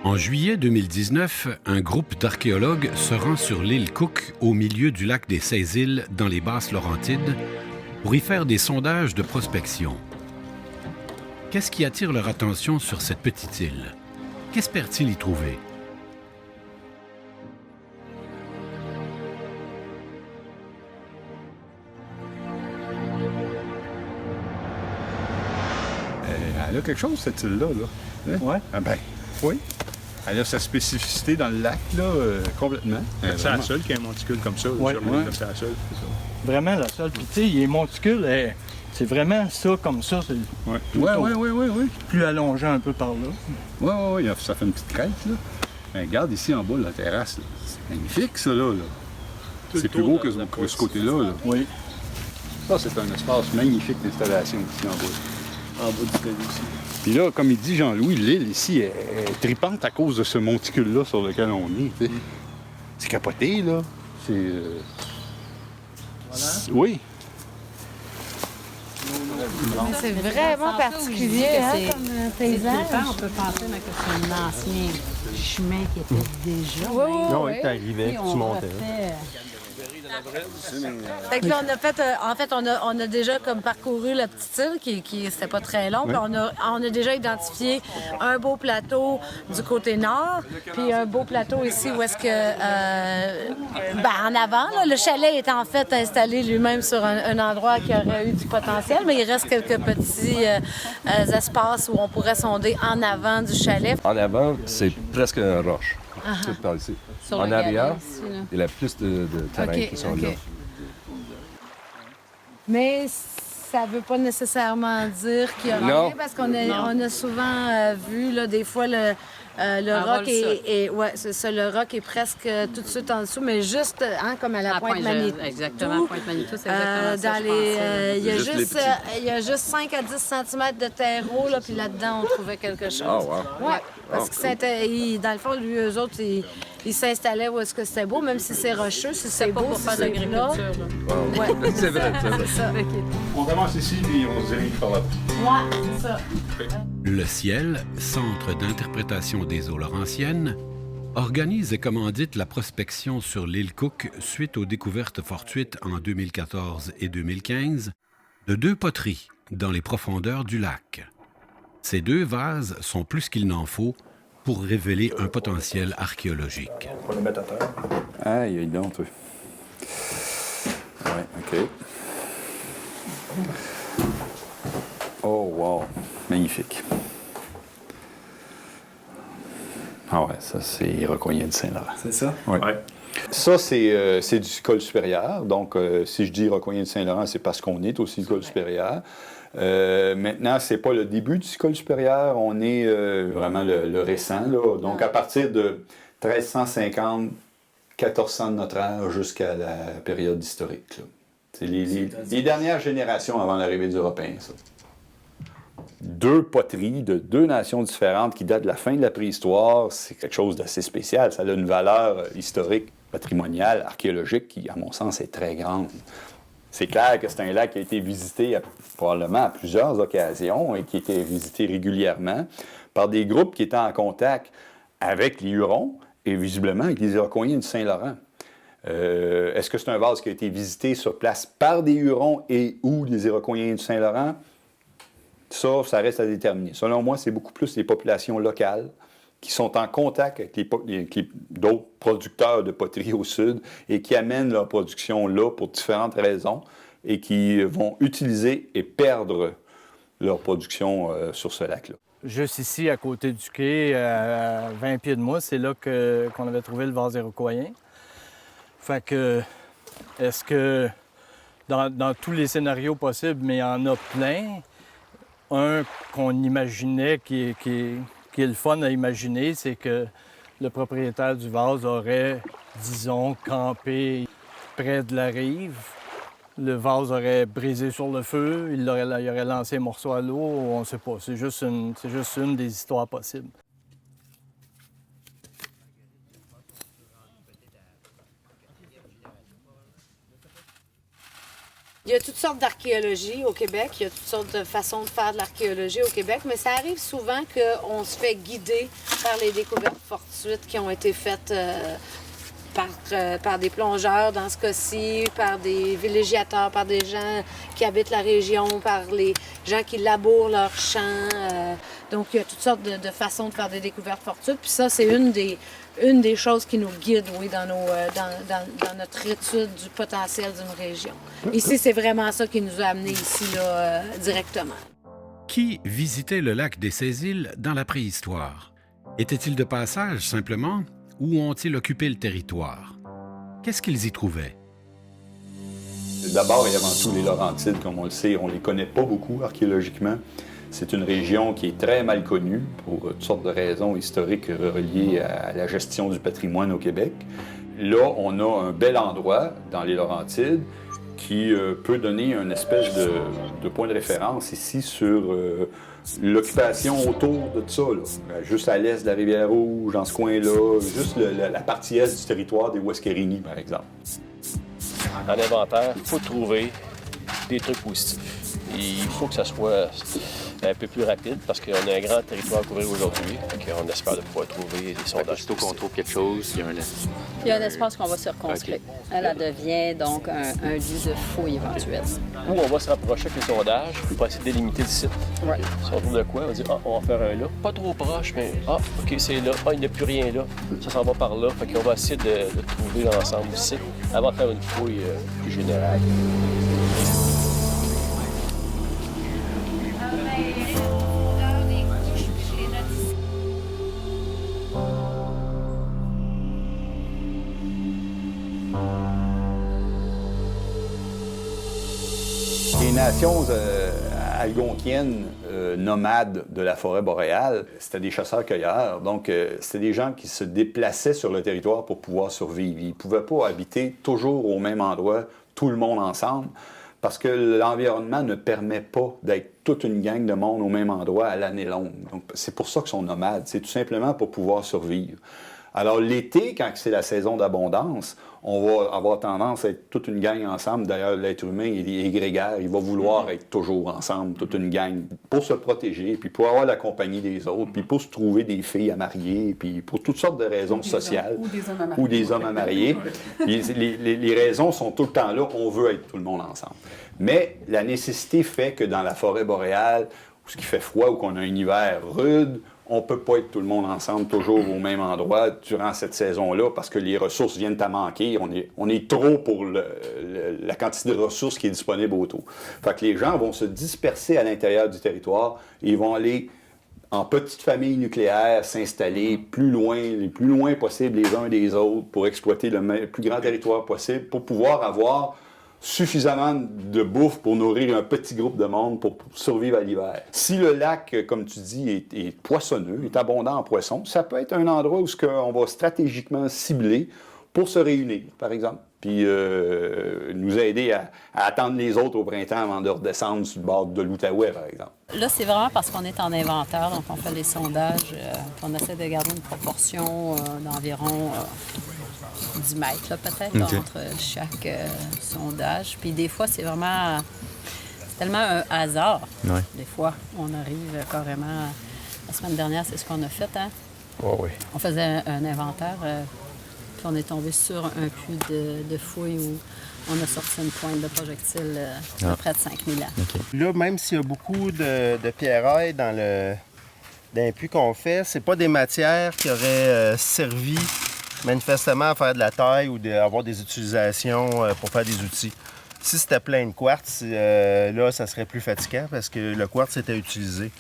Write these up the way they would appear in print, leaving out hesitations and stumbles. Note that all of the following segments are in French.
En juillet 2019, un groupe d'archéologues se rend sur l'île Cook, au milieu du lac des 16 îles, dans les Basses-Laurentides, pour y faire des sondages de prospection. Qu'est-ce qui attire leur attention sur cette petite île? Qu'espèrent-ils y trouver? Elle a quelque chose, cette île-là. Là. Hein? Ouais. Ah ben, oui. Elle a sa spécificité dans le lac, là, complètement. C'est la seule qui a un monticule comme ça. Ouais, ouais. C'est la seule, c'est ça. Vraiment la seule. Puis tu sais, il est monticule, c'est vraiment ça comme ça. C'est Oui, plutôt oui. plus allongé un peu par là. Oui, ça fait une petite crête, là. Mais regarde ici en bas, la terrasse, là. C'est magnifique, ça, là. C'est plus beau que ce côté-là, là. Oui. Ça, c'est un espace magnifique d'installation ici en bas. En bas du télé aussi. Puis là, comme il dit Jean-Louis, l'île ici est tripante à cause de ce monticule-là sur lequel on est. T'sais. C'est capoté, là. C'est... Voilà. Oui. C'est vraiment particulier comme paysage. On peut penser que c'est un ancien chemin qui était déjà. Oui. t'arrivais, Puis tu on montais. refait, Fait que là, on a fait, en fait, on a déjà comme parcouru la petite île, qui c'était pas très long. Oui. Puis on a déjà identifié un beau plateau du côté nord, puis un beau plateau ici où est-ce que, en avant, là, le chalet est en fait installé lui-même sur un endroit qui aurait eu du potentiel, mais il reste quelques petits espaces où on pourrait sonder en avant du chalet. En avant, c'est presque une roche. Tout par ici. sur En le galet arrière, ici, là. il y a plus de terrain OK, qui sont OK. là. Mais ça veut pas nécessairement dire qu'il y a Non. rien, parce qu'on a souvent vu, là, des fois, le roc vole ça. ouais, c'est ça, le roc est presque tout de suite en dessous, mais juste, comme à la À pointe Manitou. Exactement, Pointe-Manitou, c'est exactement ça, Dans je les, pensais. il y a Juste les juste, il y a juste 5 à 10 cm de terreau, là, puis là-dedans, on trouvait quelque chose. Ah, wow. Ouais, parce que dans le fond, lui, eux autres, ils s'installaient où est-ce que c'était beau, même si c'est rocheux, si c'est Pas beau, pour si faire de c'est plat. l'agriculture, là. Ouais, C'est vrai, c'est vrai. c'est ça. On commence ici, puis on se dirige par là. Ouais, c'est ça. Le Ciel, centre d'interprétation des eaux laurentiennes, organise et commandite la prospection sur l'île Cook suite aux découvertes fortuites en 2014 et 2015 de 2 poteries dans les profondeurs du lac. Ces 2 vases sont plus qu'il n'en faut pour révéler un potentiel archéologique. On va le mettre à terre. Aïe, donc, toi. Ouais, OK. Oh, wow. Magnifique. Ah ouais, ça, c'est Recoignet de Saint-Laurent. C'est ça? Oui. Ouais. Ça, c'est du col supérieur. Donc, si je dis Recoignet de Saint-Laurent, c'est parce qu'on est aussi col supérieur. Maintenant, c'est pas le début du col supérieur. On est vraiment le récent. Là. Donc, à partir de 1350, 1400 de notre ère jusqu'à la période historique. Là. C'est les dernières générations avant l'arrivée des Européens, ça. 2 poteries de 2 nations différentes qui datent de la fin de la préhistoire, c'est quelque chose d'assez spécial. Ça a une valeur historique, patrimoniale, archéologique qui, à mon sens, est très grande. C'est clair que c'est un lac qui a été visité probablement à plusieurs occasions et qui a été visité régulièrement par des groupes qui étaient en contact avec les Hurons et visiblement avec les Iroquois du Saint-Laurent. Est-ce que c'est un vase qui a été visité sur place par des Hurons et ou des Iroquois du Saint-Laurent? Ça reste à déterminer. Selon moi, c'est beaucoup plus les populations locales qui sont en contact avec d'autres producteurs de poterie au sud et qui amènent leur production là pour différentes raisons et qui vont utiliser et perdre leur production sur ce lac-là. Juste ici, à côté du quai, à 20 pieds de moi, c'est là qu'on avait trouvé le vase iroquoien. Fait que, est-ce que dans tous les scénarios possibles, mais il y en a plein, un qu'on imaginait qui est le fun à imaginer, c'est que le propriétaire du vase aurait, disons, campé près de la rive. Le vase aurait brisé sur le feu, il aurait lancé un morceau à l'eau, on ne sait pas. C'est juste une des histoires possibles. Il y a toutes sortes d'archéologie au Québec, il y a toutes sortes de façons de faire de l'archéologie au Québec, mais ça arrive souvent qu'on se fait guider par les découvertes fortuites qui ont été faites par des plongeurs dans ce cas-ci, par des villégiateurs, par des gens qui habitent la région, par les gens qui labourent leurs champs. Donc, il y a toutes sortes de façons de faire des découvertes fortuites. Puis ça, c'est une des choses qui nous guide, oui, dans notre étude du potentiel d'une région. Ici, c'est vraiment ça qui nous a amenés ici, là, directement. Qui visitait le lac des Sées-Îles dans la préhistoire? Étaient-ils de passage, simplement, ou ont-ils occupé le territoire? Qu'est-ce qu'ils y trouvaient? D'abord et avant tout, les Laurentides, comme on le sait, on ne les connaît pas beaucoup archéologiquement. C'est une région qui est très mal connue pour toutes sortes de raisons historiques reliées à la gestion du patrimoine au Québec. Là, on a un bel endroit dans les Laurentides qui peut donner une espèce de point de référence ici sur l'occupation autour de ça, là. Juste à l'est de la Rivière-Rouge, dans ce coin-là, juste la partie est du territoire des Ouasquerini, par exemple. En inventaire, il faut trouver des trucs positifs. Et il faut que ça soit un peu plus rapide parce qu'on a un grand territoire à couvrir aujourd'hui. On espère de pouvoir trouver des sondages. Aussitôt qu'on trouve quelque chose, il y a un espace. Il y a un espace qu'on va se reconstruire. Okay. Elle devient donc un lieu de fouille éventuel. Où on va se rapprocher avec les sondages pour essayer de délimiter le site. Ouais. Si on trouve de quoi, on va dire on va faire un là. Pas trop proche, mais OK, c'est là. Il n'y a plus rien là. Ça s'en va par là. Fait qu'on va essayer de trouver l'ensemble du site avant de faire une fouille plus générale. Les nations algonquiennes nomades de la forêt boréale, c'était des chasseurs-cueilleurs. Donc, c'était des gens qui se déplaçaient sur le territoire pour pouvoir survivre. Ils ne pouvaient pas habiter toujours au même endroit, tout le monde ensemble, parce que l'environnement ne permet pas d'être toute une gang de monde au même endroit à l'année longue. Donc, c'est pour ça qu'ils sont nomades. C'est tout simplement pour pouvoir survivre. Alors, l'été, quand c'est la saison d'abondance, on va avoir tendance à être toute une gang ensemble. D'ailleurs, l'être humain est grégaire. Il va vouloir être toujours ensemble, toute une gang, pour se protéger, puis pour avoir la compagnie des autres, puis pour se trouver des filles à marier, puis pour toutes sortes de raisons sociales. Ou des hommes à marier. Les raisons sont tout le temps là. On veut être tout le monde ensemble. Mais la nécessité fait que dans la forêt boréale, où il fait froid, ou qu'on a un hiver rude, on ne peut pas être tout le monde ensemble, toujours au même endroit durant cette saison-là, parce que les ressources viennent à manquer. On est trop pour la quantité de ressources qui est disponible autour. Fait que les gens vont se disperser à l'intérieur du territoire et ils vont aller en petites familles nucléaires, s'installer les plus loin possible les uns des autres pour exploiter le plus grand territoire possible, pour pouvoir avoir suffisamment de bouffe pour nourrir un petit groupe de monde pour survivre à l'hiver. Si le lac, comme tu dis, est poissonneux, est abondant en poissons, ça peut être un endroit où on va stratégiquement cibler pour se réunir, par exemple, puis nous aider à attendre les autres au printemps avant de redescendre sur le bord de l'Outaouais, par exemple. Là, c'est vraiment parce qu'on est en inventaire, donc on fait des sondages, on essaie de garder une proportion d'environ 10 mètres, là, peut-être, entre chaque sondage. Puis des fois, c'est tellement un hasard. Ouais. Des fois, on arrive carrément... La semaine dernière, c'est ce qu'on a fait, hein? Oh, oui. On faisait un inventaire, puis on est tombé sur un puits de fouilles où on a sorti une pointe de projectile à près de 5000 ans. Okay. Là, même s'il y a beaucoup de pierrailles dans le puits qu'on fait, c'est pas des matières qui auraient servi manifestement à faire de la taille ou d'avoir des utilisations pour faire des outils. Si c'était plein de quartz, là, ça serait plus fatigant parce que le quartz était utilisé.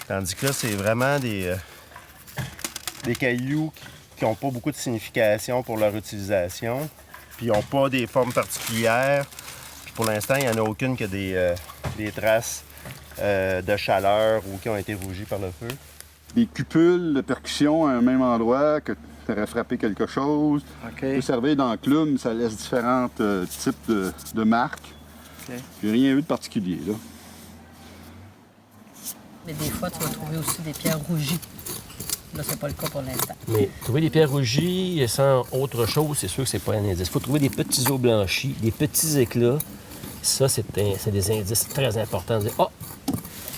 Tandis que là, c'est vraiment des cailloux qui n'ont pas beaucoup de signification pour leur utilisation, puis ils n'ont pas des formes particulières. Puis pour l'instant, il n'y en a aucune qui a des traces de chaleur ou qui ont été rougies par le feu. Des cupules de percussion à un même endroit que tu aurais frappé quelque chose. Okay. peut servir dans le clume, ça laisse différents types de marques. Okay. J'ai rien vu de particulier, là. Mais des fois, tu vas trouver aussi des pierres rougies. Là, c'est pas le cas pour l'instant. Mais trouver des pierres rougies sans autre chose, c'est sûr que c'est pas un indice. Il faut trouver des petits os blanchis, des petits éclats Ça, c'est des indices très importants. Oh,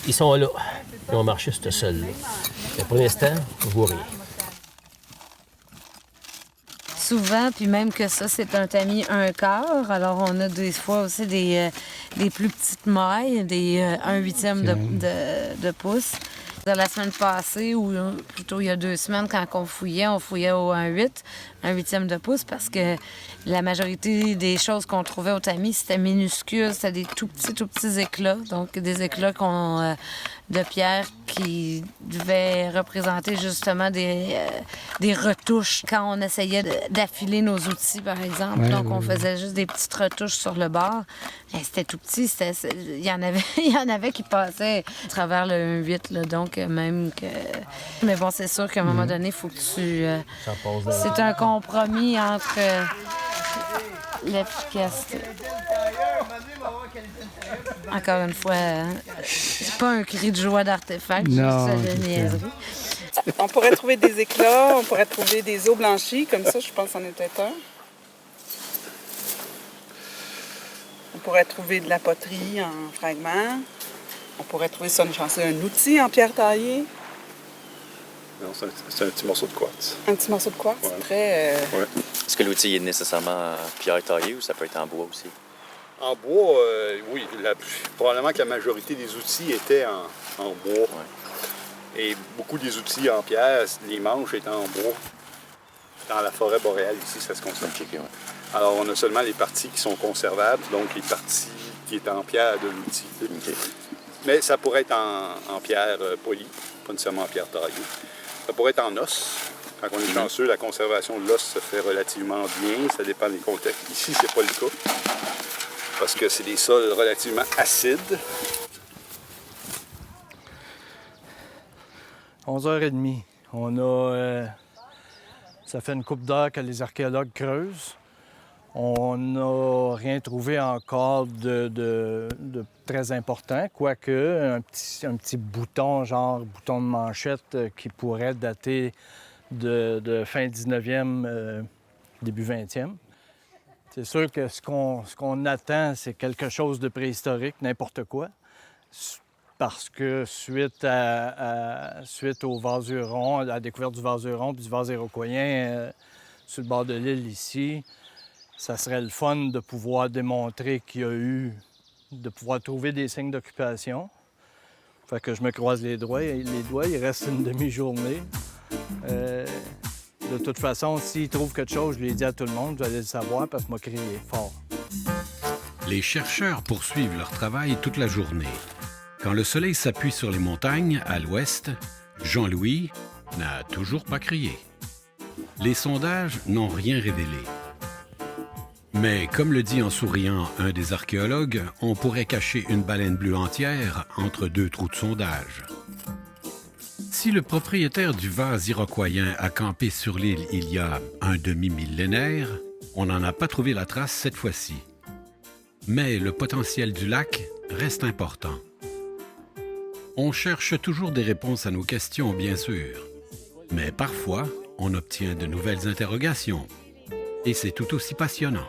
ils sont là. Ils ont marché sur ce sol-là. Mais pour l'instant, on ne voit rien. Souvent, puis même que ça, c'est un tamis 1/4. Alors, on a des fois aussi des plus petites mailles, des 1/8 de pouce. La semaine passée, ou plutôt il y a 2 semaines, quand on fouillait au 1/8 de pouce, parce que la majorité des choses qu'on trouvait au tamis, c'était minuscule, c'était des tout petits éclats. Donc, des éclats de pierre qui devaient représenter justement des retouches quand on essayait d'affiler nos outils, par exemple. Ouais, donc, on faisait juste des petites retouches sur le bord. Et c'était tout petit. Il y en avait qui passaient à travers le 1/8, là, donc même que... Mais bon, c'est sûr qu'à un moment donné, il faut que tu... c'est un compromis entre l'efficacité. Encore une fois, c'est pas un cri de joie d'artefact, c'est juste de niaiserie. On pourrait trouver des éclats, on pourrait trouver des os blanchis, comme ça, je pense que c'en était un. On pourrait trouver de la poterie en fragments. On pourrait trouver ça, une chance, un outil en pierre taillée. Non, c'est un petit morceau de quartz. Un petit morceau de quartz, ouais. Très... Ouais. Est-ce que l'outil est nécessairement en pierre taillée ou ça peut être en bois aussi? En bois, oui. Probablement que la majorité des outils étaient en bois. Ouais. Et beaucoup des outils en pierre, les manches étaient en bois. Dans la forêt boréale, ici, ça se conserve. Okay, ouais. Alors, on a seulement les parties qui sont conservables, donc les parties qui étaient en pierre de l'outil. Okay. Mais ça pourrait être en pierre polie, pas nécessairement en pierre taillée. Ça pourrait être en os. Quand on est chanceux, la conservation de l'os se fait relativement bien. Ça dépend des contextes. Ici, c'est pas le cas. Parce que c'est des sols relativement acides. 11h30. On a... ça fait une couple d'heures que les archéologues creusent. On n'a rien trouvé encore de très important, quoique un petit bouton, genre bouton de manchette, qui pourrait dater de fin 19e, début 20e. C'est sûr que ce qu'on attend, c'est quelque chose de préhistorique, n'importe quoi, parce que suite au Vase-Huron, à la découverte du Vase-Huron puis du vase iroquoien sur le bord de l'île ici, ça serait le fun de pouvoir démontrer qu'il y a eu, de pouvoir trouver des signes d'occupation. Fait que je me croise les doigts, il reste une demi-journée. De toute façon, s'ils trouvent quelque chose, je l'ai dit à tout le monde, vous allez le savoir parce que moi, crié fort. Les chercheurs poursuivent leur travail toute la journée. Quand le soleil s'appuie sur les montagnes, à l'ouest, Jean-Louis n'a toujours pas crié. Les sondages n'ont rien révélé. Mais, comme le dit en souriant un des archéologues, on pourrait cacher une baleine bleue entière entre 2 trous de sondage. Si le propriétaire du vase iroquoien a campé sur l'île il y a un demi-millénaire, on n'en a pas trouvé la trace cette fois-ci. Mais le potentiel du lac reste important. On cherche toujours des réponses à nos questions, bien sûr. Mais parfois, on obtient de nouvelles interrogations. Et c'est tout aussi passionnant.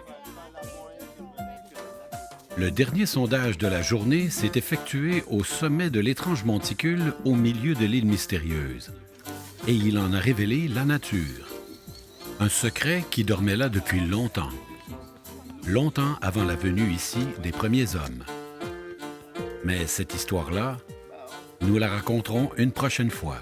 Le dernier sondage de la journée s'est effectué au sommet de l'étrange monticule au milieu de l'île mystérieuse. Et il en a révélé la nature. Un secret qui dormait là depuis longtemps. Longtemps avant la venue ici des premiers hommes. Mais cette histoire-là, nous la raconterons une prochaine fois.